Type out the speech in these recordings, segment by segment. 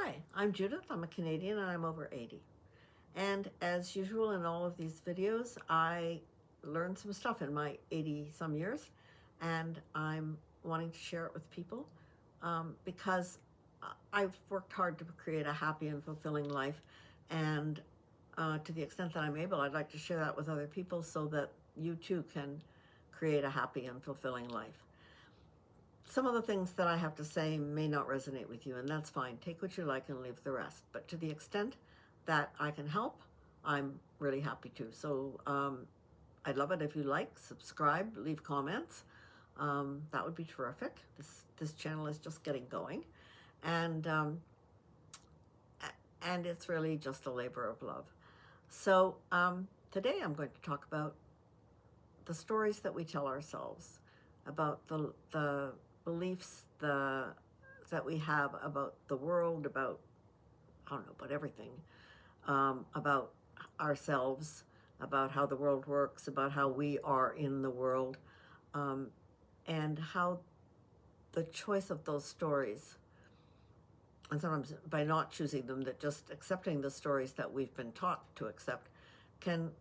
Hi, I'm Judith. I'm a Canadian and I'm over 80. And as usual in all of these videos, I learned some stuff in my 80 some years, and I'm wanting to share it with people because I've worked hard to create a happy and fulfilling life. And to the extent that I'm able, I'd like to share that with other people so that you too can create a happy and fulfilling life. Some of the things that I have to say may not resonate with you, and that's fine. Take what you like and leave the rest. But to the extent that I can help, I'm really happy to. So I'd love it if you like, subscribe, leave comments. That would be terrific. This channel is just getting going, and it's really just a labor of love. So today I'm going to talk about the stories that we tell ourselves, about the beliefs that we have about the world, about, I don't know, about everything, about ourselves, about how the world works, about how we are in the world, and how the choice of those stories, and sometimes by not choosing them, that just accepting the stories that we've been taught to accept, can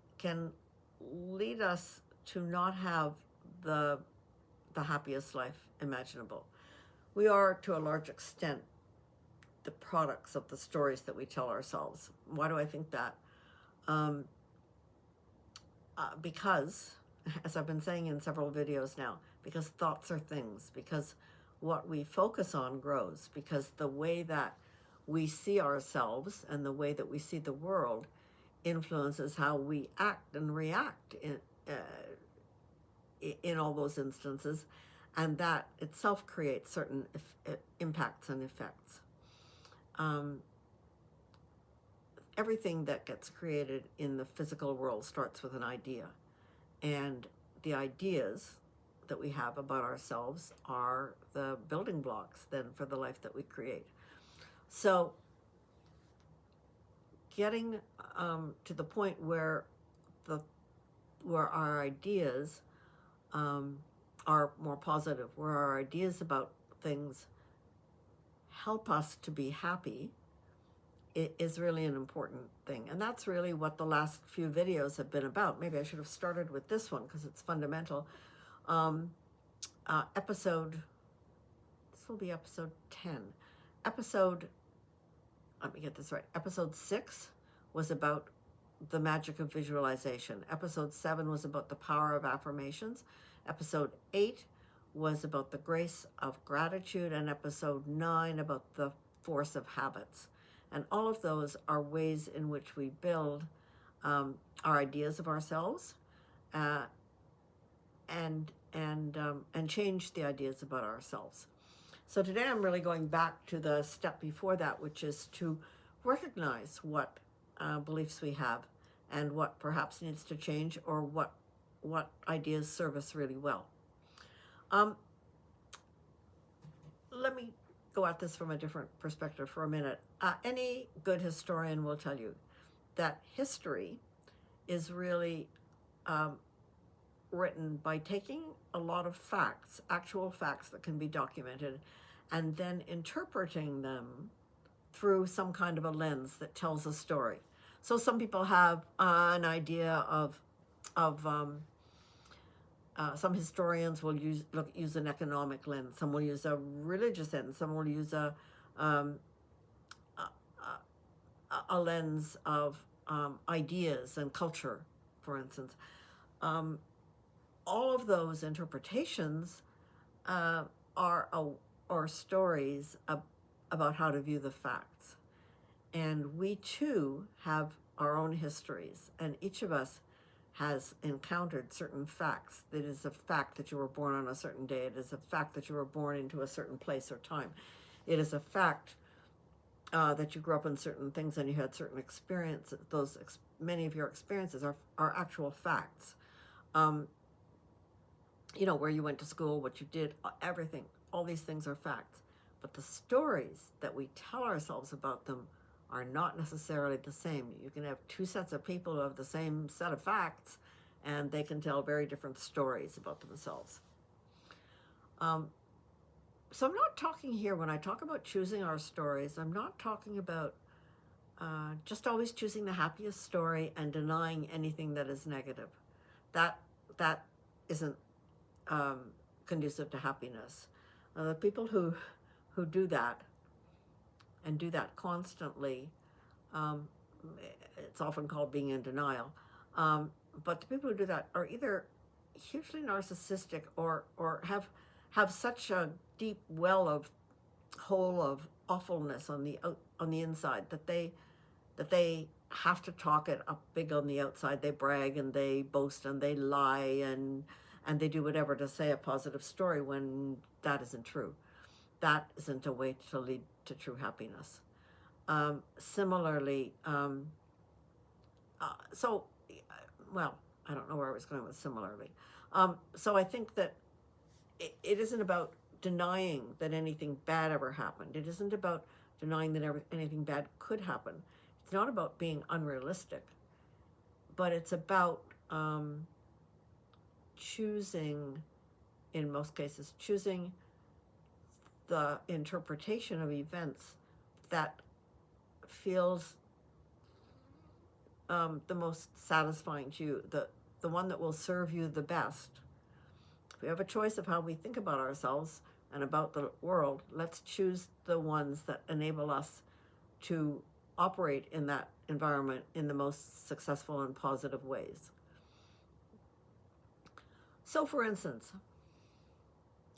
lead us to not have the happiest life imaginable. We are, to a large extent, the products of the stories that we tell ourselves. Why do I think that? Because, as I've been saying in several videos now, because thoughts are things, because what we focus on grows, because the way that we see ourselves and the way that we see the world influences how we act and react in all those instances, and that itself creates certain impacts and effects. Everything that gets created in the physical world starts with an idea, and the ideas that we have about ourselves are the building blocks then for the life that we create. So getting to the point where our ideas are more positive, where our ideas about things help us to be happy, it is really an important thing. And that's really what the last few videos have been about. Maybe I should have started with this one because it's fundamental. This will be episode 10. Let me get this right. Episode 6 was about the magic of visualization. Episode 7 was about the power of affirmations. Episode 8 was about the grace of gratitude, and episode 9 about the force of habits. And all of those are ways in which we build our ideas of ourselves and change the ideas about ourselves. So today I'm really going back to the step before that, which is to recognize what beliefs we have and what perhaps needs to change, or what ideas serve us really well. Let me go at this from a different perspective for a minute. Any good historian will tell you that history is really written by taking a lot of facts, actual facts that can be documented, and then interpreting them through some kind of a lens that tells a story. So some people have an idea of some historians will use an economic lens. Some will use a religious lens. Some will use a lens of ideas and culture, for instance. All of those interpretations are stories about how to view the facts. And we too have our own histories, and each of us has encountered certain facts. It is a fact that you were born on a certain day. It is a fact that you were born into a certain place or time. It is a fact that you grew up in certain things and you had certain experiences. Many of your experiences are actual facts. Where you went to school, what you did, everything. All these things are facts. But the stories that we tell ourselves about them are not necessarily the same. You can have two sets of people who have the same set of facts, and they can tell very different stories about themselves. So I'm not talking here, when I talk about choosing our stories, I'm not talking about just always choosing the happiest story and denying anything that is negative. That that isn't um, conducive to happiness. The people who do that and do that constantly, um, it's often called being in denial. Um, but the people who do that are either hugely narcissistic or have such a deep well of hole of awfulness on the inside that they have to talk it up big on the outside. They brag and they boast and they lie and they do whatever to say a positive story when that isn't true. That isn't a way to lead to true happiness. Similarly, so, well, I don't know where I was going with similarly. So I think that it isn't about denying that anything bad ever happened. It isn't about denying that anything bad could happen. It's not about being unrealistic, but it's about choosing, in most cases, choosing the interpretation of events that feels the most satisfying to you, the one that will serve you the best. If we have a choice of how we think about ourselves and about the world, let's choose the ones that enable us to operate in that environment in the most successful and positive ways. So, for instance,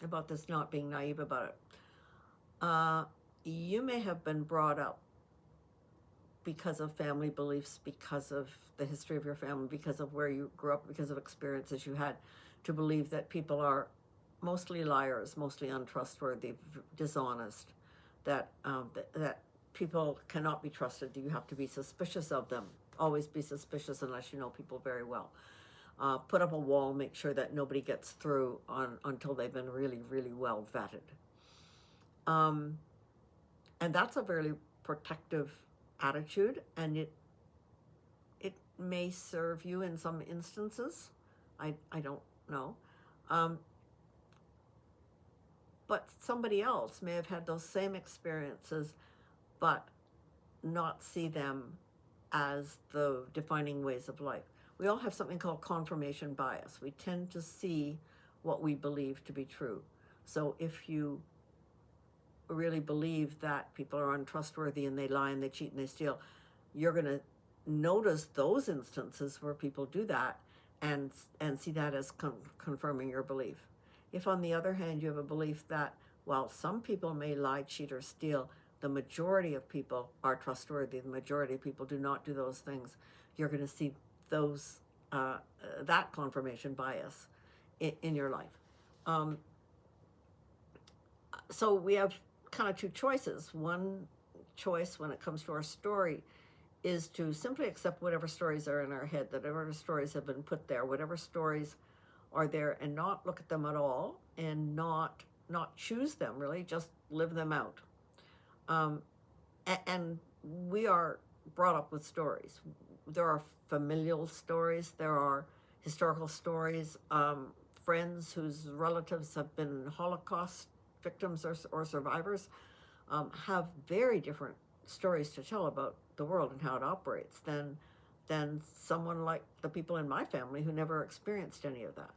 about this not being naive about it, you may have been brought up because of family beliefs, because of the history of your family, because of where you grew up, because of experiences you had, to believe that people are mostly liars, mostly untrustworthy, dishonest, that people cannot be trusted. You have to be suspicious of them. Always be suspicious unless you know people very well. Put up a wall, make sure that nobody gets through until they've been really, really well vetted. And that's a very protective attitude, and it may serve you in some instances. I don't know. But somebody else may have had those same experiences, but not see them as the defining ways of life. We all have something called confirmation bias. We tend to see what we believe to be true. So if you really believe that people are untrustworthy and they lie and they cheat and they steal, you're going to notice those instances where people do that and see that as confirming your belief. If, on the other hand, you have a belief that while some people may lie, cheat, or steal, the majority of people are trustworthy, the majority of people do not do those things, you're going to see those that confirmation bias in your life. So we have kind of two choices. One choice when it comes to our story is to simply accept whatever stories are in our head, that whatever stories have been put there, whatever stories are there, and not look at them at all and not choose them, really, just live them out. And we are brought up with stories. There are familial stories, there are historical stories, friends whose relatives have been Holocaust victims or survivors have very different stories to tell about the world and how it operates than someone like the people in my family who never experienced any of that.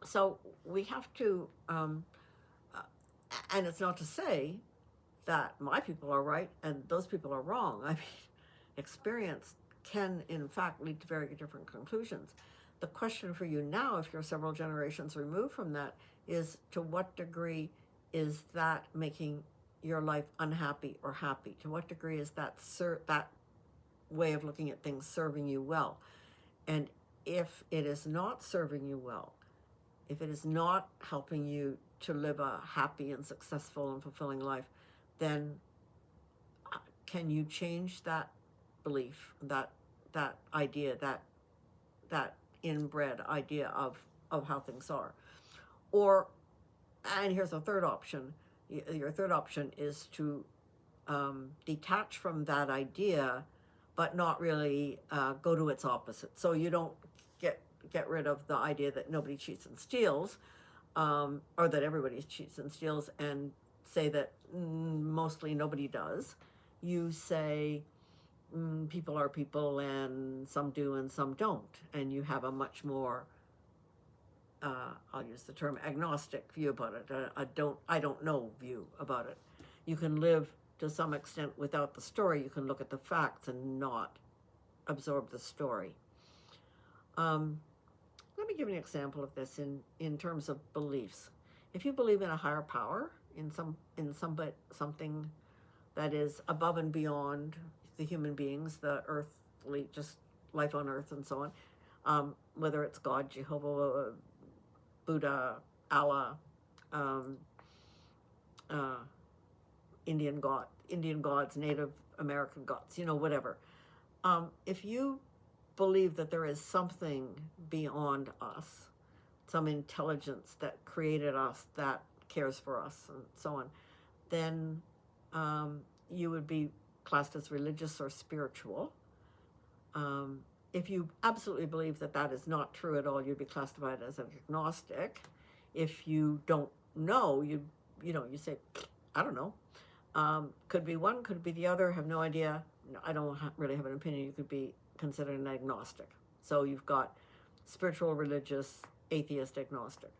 So we have to, and it's not to say that my people are right and those people are wrong. I mean, experience can, in fact, lead to very different conclusions. The question for you now, if you're several generations removed from that, is to what degree is that making your life unhappy or happy? To what degree is that that way of looking at things serving you well? And if it is not serving you well, if it is not helping you to live a happy and successful and fulfilling life, then can you change that belief, that idea, that inbred idea of how things are? Or, and here's a third option. Your third option is to detach from that idea, but not really go to its opposite. So you don't get rid of the idea that nobody cheats and steals, or that everybody cheats and steals, and say that mostly nobody does. You say people are people and some do and some don't, and you have a much more I'll use the term agnostic view about it, I don't know view about it. You can live to some extent without the story. You can look at the facts and not absorb the story. Let me give you an example of this in terms of beliefs. If you believe in a higher power, in something that is above and beyond the human beings, the earthly, just life on earth and so on, whether it's God, Jehovah, Buddha, Allah, Indian gods, Native American gods, whatever. If you believe that there is something beyond us, some intelligence that created us, that cares for us, and so on, then you would be classed as religious or spiritual. If you absolutely believe that that is not true at all, you'd be classified as an agnostic. If you don't know, you say, I don't know. Could be one, could be the other, have no idea. No, I don't really have an opinion. You could be considered an agnostic. So you've got spiritual, religious, atheist, agnostic.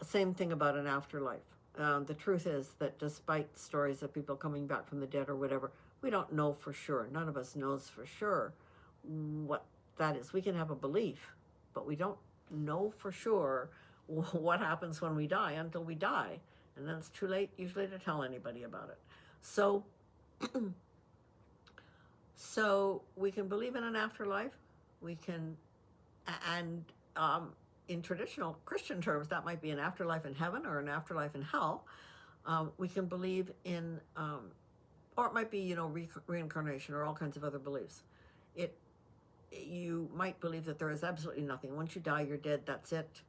Same thing about an afterlife. The truth is that despite stories of people coming back from the dead or whatever, we don't know for sure. None of us knows for sure what that is. We can have a belief, but we don't know for sure what happens when we die until we die. And then it's too late usually to tell anybody about it. So we can believe in an afterlife. We can, and in traditional Christian terms, that might be an afterlife in heaven or an afterlife in hell. We can believe in, or it might be, reincarnation or all kinds of other beliefs. You might believe that there is absolutely nothing. Once you die, you're dead. That's it.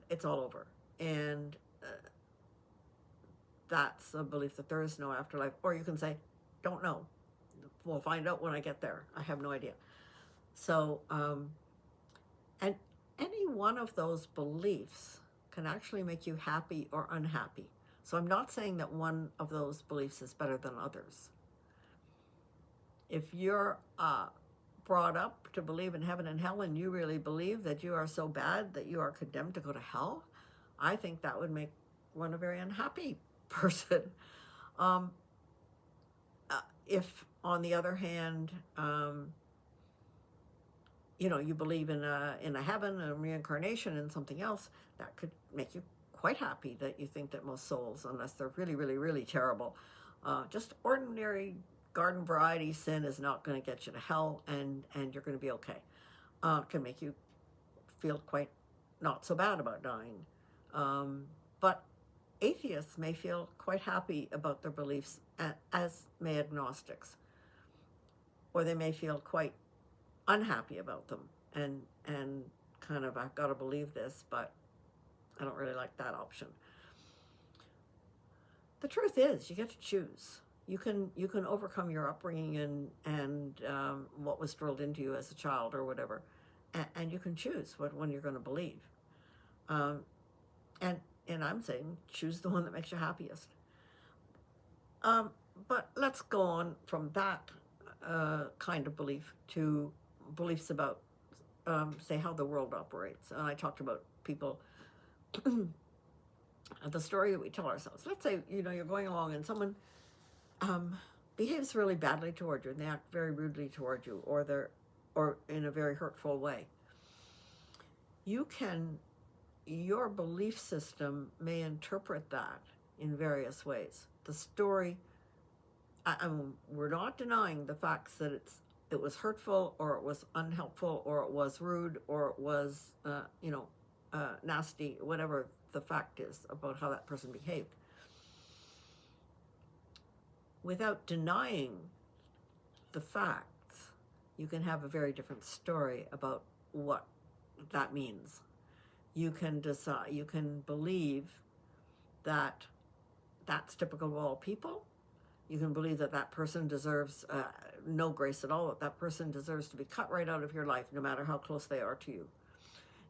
It's all over. And that's a belief that there is no afterlife. Or you can say, don't know. We'll find out when I get there. I have no idea. So, and any one of those beliefs can actually make you happy or unhappy. So I'm not saying that one of those beliefs is better than others. If you're brought up to believe in heaven and hell, and you really believe that you are so bad that you are condemned to go to hell, I think that would make one a very unhappy person. If, on the other hand, you believe in a heaven, a reincarnation, and something else, that could make you quite happy. That you think that most souls, unless they're really, really, really terrible, just ordinary garden variety sin is not going to get you to hell, and you're going to be okay. Can make you feel quite not so bad about dying. But atheists may feel quite happy about their beliefs, as may agnostics. Or they may feel quite unhappy about them and kind of, I've got to believe this, but I don't really like that option. The truth is, you get to choose. You can overcome your upbringing and what was drilled into you as a child or whatever, and you can choose what one you're going to believe. And I'm saying choose the one that makes you happiest. But let's go on from that kind of belief to beliefs about, say, how the world operates. And I talked about people, the story that we tell ourselves. Let's say, you're going along and someone behaves really badly toward you, and they act very rudely toward you, or in a very hurtful way. Your belief system may interpret that in various ways. The story, we're not denying the facts that it was hurtful, or it was unhelpful, or it was rude, or it was, nasty, whatever the fact is about how that person behaved. Without denying the facts, you can have a very different story about what that means. You can decide, you can believe that that's typical of all people. You can believe that that person deserves no grace at all, that person deserves to be cut right out of your life, no matter how close they are to you.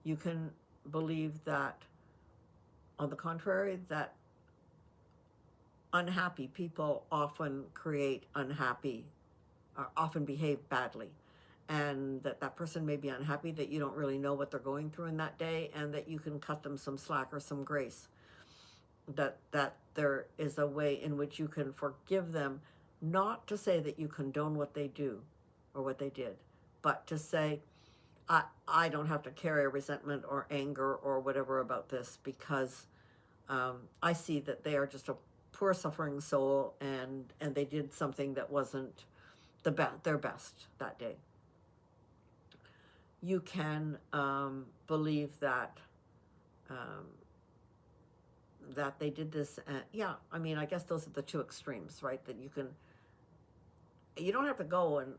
You can believe that, on the contrary, that unhappy people often create unhappy, or often behave badly, and that that person may be unhappy, that you don't really know what they're going through in that day, and that you can cut them some slack or some grace, that there is a way in which you can forgive them, not to say that you condone what they do or what they did, but to say, I don't have to carry a resentment or anger or whatever about this, because I see that they are just a poor suffering soul, and they did something that wasn't their best that day. You can believe that that they did this. Yeah, I mean, I guess those are the two extremes, right? That you don't have to go and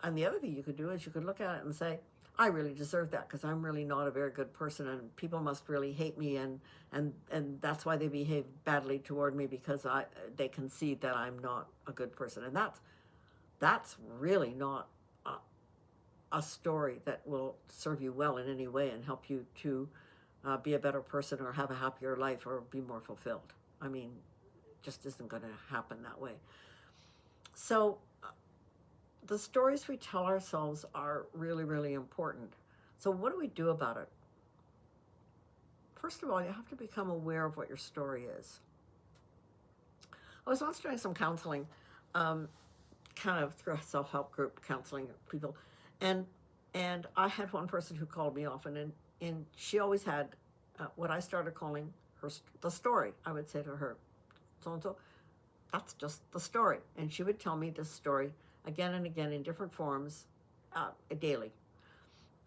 and the other thing you could do is you could look at it and say, I really deserve that because I'm really not a very good person, and people must really hate me, and that's why they behave badly toward me, because they can see that I'm not a good person, and that's really not a story that will serve you well in any way and help you to be a better person or have a happier life or be more fulfilled. I mean, it just isn't going to happen that way. So the stories we tell ourselves are really, really important. So what do we do about it? First of all, you have to become aware of what your story is. I was once doing some counseling, kind of through a self-help group, counseling people, and I had one person who called me often, and she always had what I started calling her the story. I would say to her, so and so, that's just the story, and she would tell me this story again and again in different forms, daily.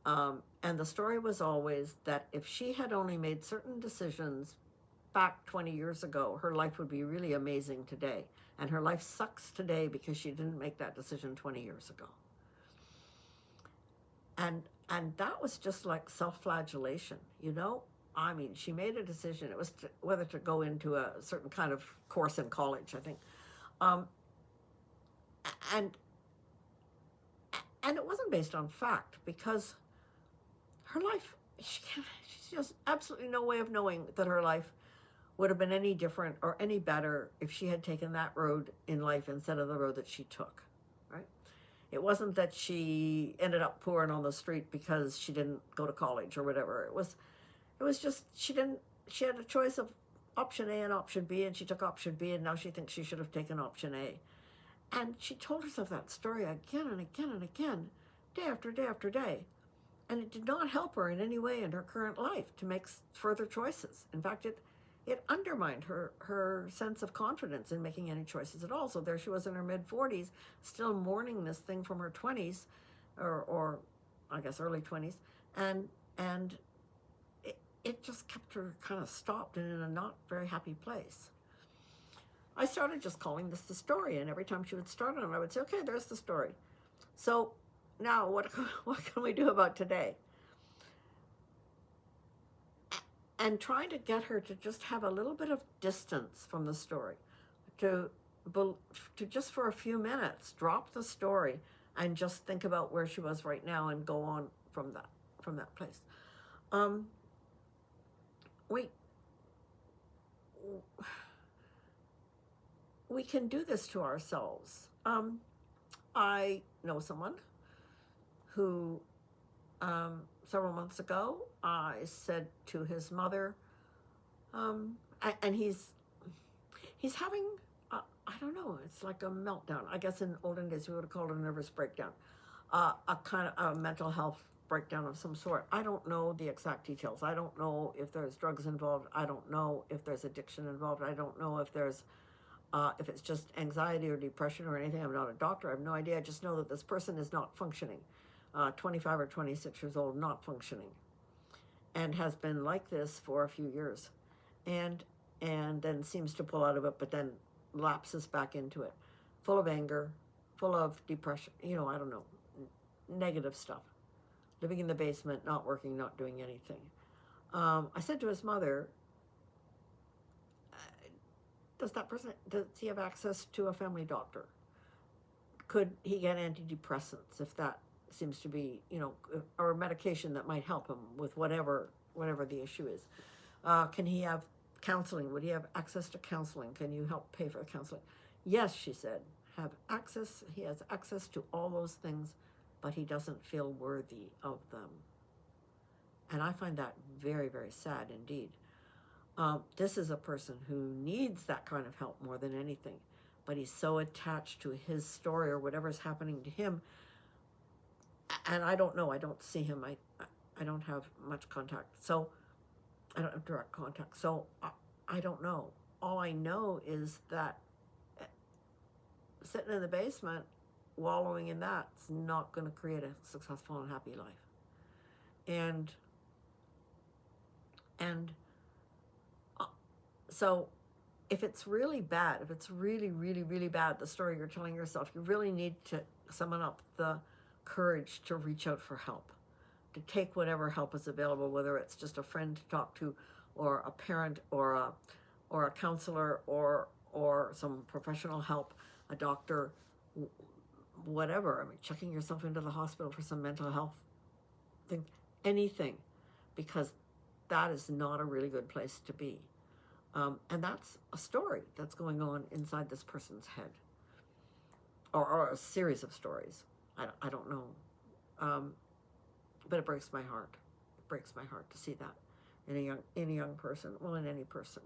And the story was always that if she had only made certain decisions back 20 years ago, her life would be really amazing today. And her life sucks today because she didn't make that decision 20 years ago. And that was just like self-flagellation, you know? I mean, she made a decision. It was whether to go into a certain kind of course in college, I think. And it wasn't based on fact, because her life, she has absolutely no way of knowing that her life would have been any different or any better if she had taken that road in life instead of the road that she took, right? It wasn't that she ended up poor and on the street because she didn't go to college or whatever. It was just she had a choice of option A and option B, and she took option B, and now she thinks she should have taken option A. And she told herself that story again and again and again, day after day after day. And it did not help her in any way in her current life to make further choices. In fact, it undermined her sense of confidence in making any choices at all. So there she was in her mid-40s, still mourning this thing from her 20s, or I guess early 20s, and it just kept her kind of stopped and in a not very happy place. I started just calling this the story, and every time she would start on it, I would say, okay, there's the story. So now what can we do about today? And trying to get her to just have a little bit of distance from the story, to just for a few minutes drop the story and just think about where she was right now and go on from that place. We can do this to ourselves. I know someone who, several months ago, I said to his mother, and he's having, I don't know, it's like a meltdown. I guess in olden days we would have called it a nervous breakdown, a kind of a mental health breakdown of some sort. I don't know the exact details. I don't know if there's drugs involved. I don't know if there's addiction involved. I don't know if there's if it's just anxiety or depression or anything. I'm not a doctor. I have no idea. I just know that this person is not functioning. 25 or 26 years old, not functioning, and has been like this for a few years, and then seems to pull out of it, but then lapses back into it, full of anger, full of depression, I don't know, negative stuff, living in the basement, not working, not doing anything. I said to his mother, does he have access to a family doctor? Could he get antidepressants if that seems to be, or medication that might help him with whatever whatever the issue is. Can he have counseling? Would he have access to counseling? Can you help pay for the counseling? Yes, she said, have access. He has access to all those things, but he doesn't feel worthy of them. And I find that very, very sad indeed. This is a person who needs that kind of help more than anything, but he's so attached to his story or whatever's happening to him. And I don't know. I don't see him. I don't have much contact. So I don't have direct contact. So I don't know. All I know is that sitting in the basement, wallowing in that's not going to create a successful and happy life. And so if it's really bad, if it's really, really, really bad, the story you're telling yourself, you really need to summon up the courage to reach out for help, to take whatever help is available, whether it's just a friend to talk to, or a parent, or a counselor, or some professional help, a doctor, whatever. I mean, checking yourself into the hospital for some mental health thing, anything, because that is not a really good place to be. And that's a story that's going on inside this person's head, or a series of stories. I don't know. But it breaks my heart. It breaks my heart to see that in a young person, well, in any person.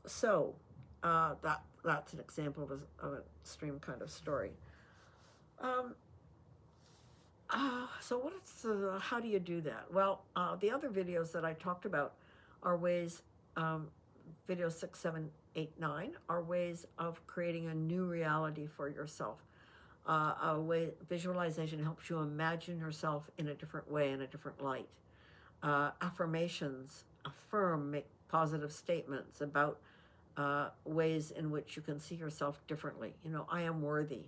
So that's an example of an extreme kind of story. So how do you do that? Well, the other videos that I talked about are ways, video 6, 7, 8, 9, are ways of creating a new reality for yourself. Visualization helps you imagine yourself in a different way, in a different light. Affirmations make positive statements about ways in which you can see yourself differently. I am worthy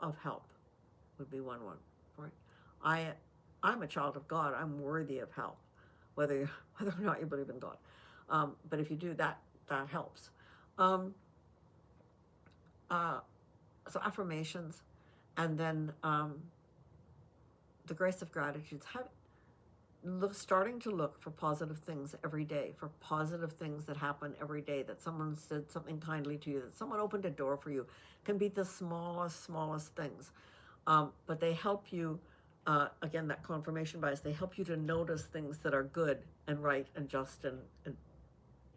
of help would be one, right? I'm a child of God. I'm worthy of help, whether or not you believe in God. But if you do that, that helps. So affirmations, and then the grace of gratitude. Starting to look for positive things every day, for positive things that happen every day, that someone said something kindly to you, that someone opened a door for you. Can be the smallest things. But they help you, again, that confirmation bias, they help you to notice things that are good and right and just and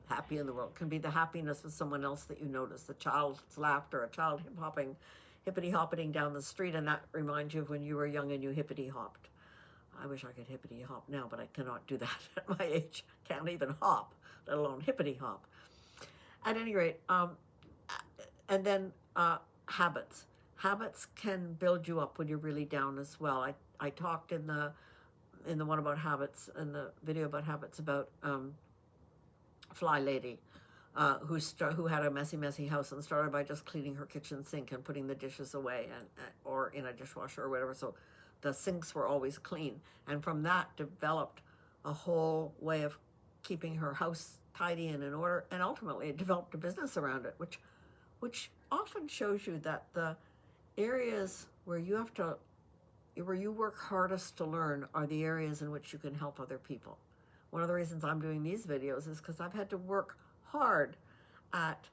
happy in the world. It can be the happiness of someone else that you notice, the child's laughter, a child hippity-hopping down the street, and that reminds you of when you were young and you hippity-hopped. I wish I could hippity-hop now, but I cannot do that at my age. Can't even hop, let alone hippity-hop. At any rate, and then habits. Habits can build you up when you're really down as well. I talked in the one about habits, in the video about habits, about Fly Lady, who had a messy house and started by just cleaning her kitchen sink and putting the dishes away or in a dishwasher or whatever, so the sinks were always clean. And from that developed a whole way of keeping her house tidy and in order, and ultimately it developed a business around it, which often shows you that the areas where you work hardest to learn are the areas in which you can help other people. One of the reasons I'm doing these videos is because I've had to work hard at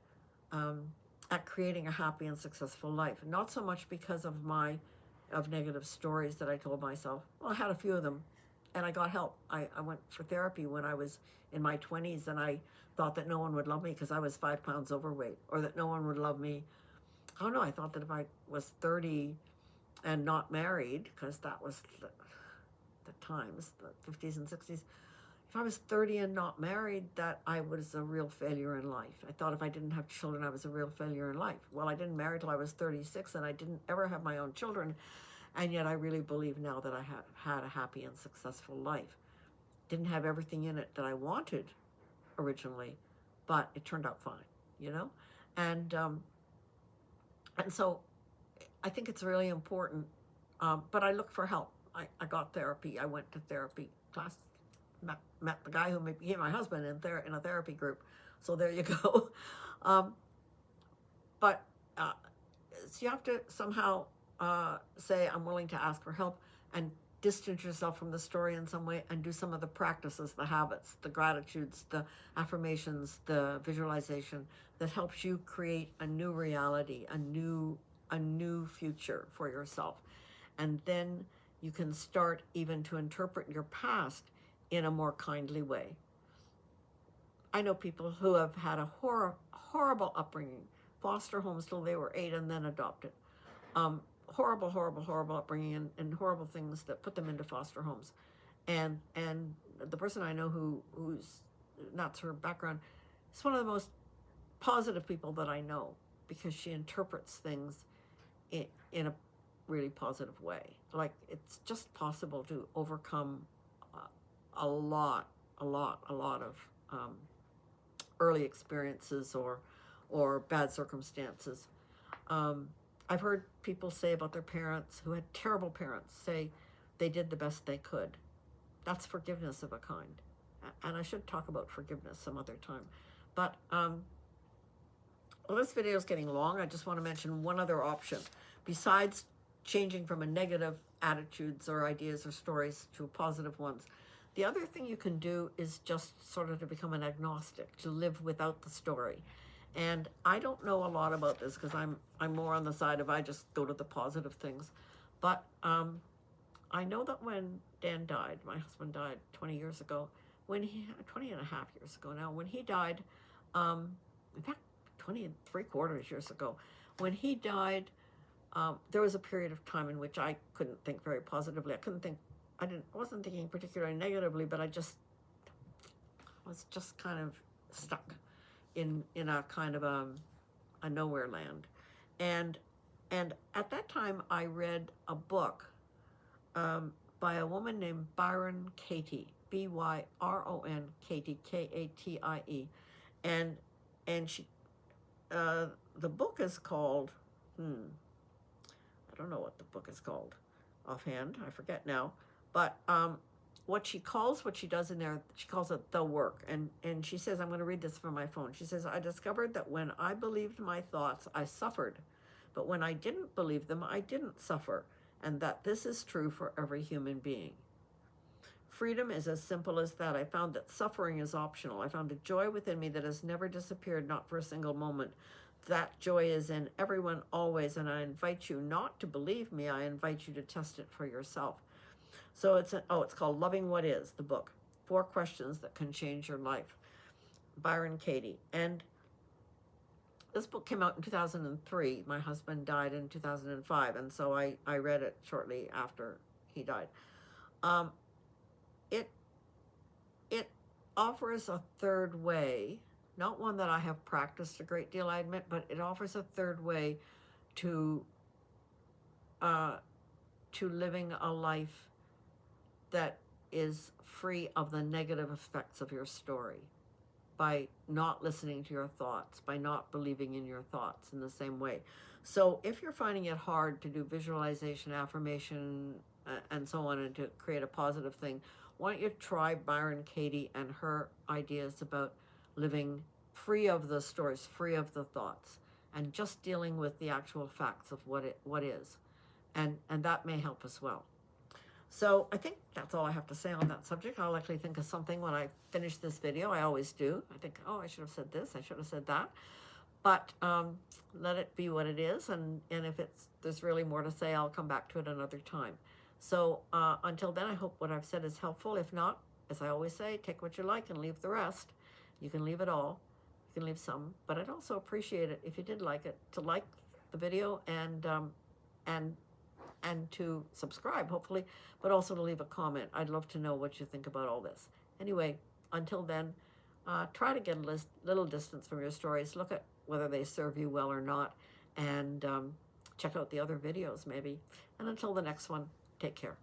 creating a happy and successful life. Not so much because of negative stories that I told myself. Well, I had a few of them, and I got help. I went for therapy when I was in my 20s, and I thought that no one would love me because I was 5 pounds overweight, or that no one would love me. Oh no, I thought that if I was 30 and not married, because that was the times, the 50s and 60s, if I was 30 and not married, that I was a real failure in life. I thought if I didn't have children, I was a real failure in life. Well, I didn't marry till I was 36, and I didn't ever have my own children, and yet I really believe now that I have had a happy and successful life. Didn't have everything in it that I wanted originally, but it turned out fine, And so I think it's really important, but I look for help. I got therapy. I went to therapy class, met the guy who became my husband in a therapy group. So there you go. But so you have to somehow say, I'm willing to ask for help and distance yourself from the story in some way and do some of the practices, the habits, the gratitudes, the affirmations, the visualization that helps you create a new reality, a new future for yourself. And then you can start even to interpret your past in a more kindly way. I know people who have had a horrible upbringing, foster homes till they were 8 and then adopted. Horrible upbringing and horrible things that put them into foster homes. And the person I know who's not her background is one of the most positive people that I know, because she interprets things in a really positive way. Like, it's just possible to overcome a lot of early experiences or bad circumstances. I've heard people say about their parents who had terrible parents say they did the best they could. That's forgiveness of a kind. And I should talk about forgiveness some other time. But well, this video is getting long. I just want to mention one other option. Besides changing from a negative attitudes or ideas or stories to positive ones, the other thing you can do is just sort of to become an agnostic, to live without the story. And I don't know a lot about this because I'm more on the side of I just go to the positive things. But I know that when Dan died, my husband died 20 years ago, 20 and a half years ago now, when he died, in fact, 20 and 3/4 years ago, when he died, there was a period of time in which I couldn't think very positively. I wasn't thinking particularly negatively, but I was just kind of stuck in a kind of a nowhere land. And at that time I read a book by a woman named Byron Katie, Byron Katie, Katie. And she the book is called I don't know what the book is called offhand, I forget now, but what she does in there, she calls it the work. And she says, I'm going to read this from my phone. She says, I discovered that when I believed my thoughts, I suffered. But when I didn't believe them, I didn't suffer. And that this is true for every human being. Freedom is as simple as that. I found that suffering is optional. I found a joy within me that has never disappeared, not for a single moment. That joy is in everyone always. And I invite you not to believe me. I invite you to test it for yourself. So it's called Loving What Is, the book. 4 questions that can change your life. Byron Katie. And this book came out in 2003. My husband died in 2005, and so I read it shortly after he died. It offers a third way, not one that I have practiced a great deal, I admit, but it offers a third way to living a life that is free of the negative effects of your story, by not listening to your thoughts, by not believing in your thoughts in the same way. So if you're finding it hard to do visualization, affirmation, and so on, and to create a positive thing, why don't you try Byron Katie and her ideas about living free of the stories, free of the thoughts, and just dealing with the actual facts of what is. And that may help as well. So I think that's all I have to say on that subject. I'll likely think of something when I finish this video. I always do. I think, oh, I should have said this. I should have said that. But let it be what it is. And if there's really more to say, I'll come back to it another time. So until then, I hope what I've said is helpful. If not, as I always say, take what you like and leave the rest. You can leave it all. You can leave some. But I'd also appreciate it if you did like it, to like the video and to subscribe, hopefully, but also to leave a comment. I'd love to know what you think about all this. Anyway, until then, try to get a little distance from your stories. Look at whether they serve you well or not, and check out the other videos maybe. And until the next one, take care.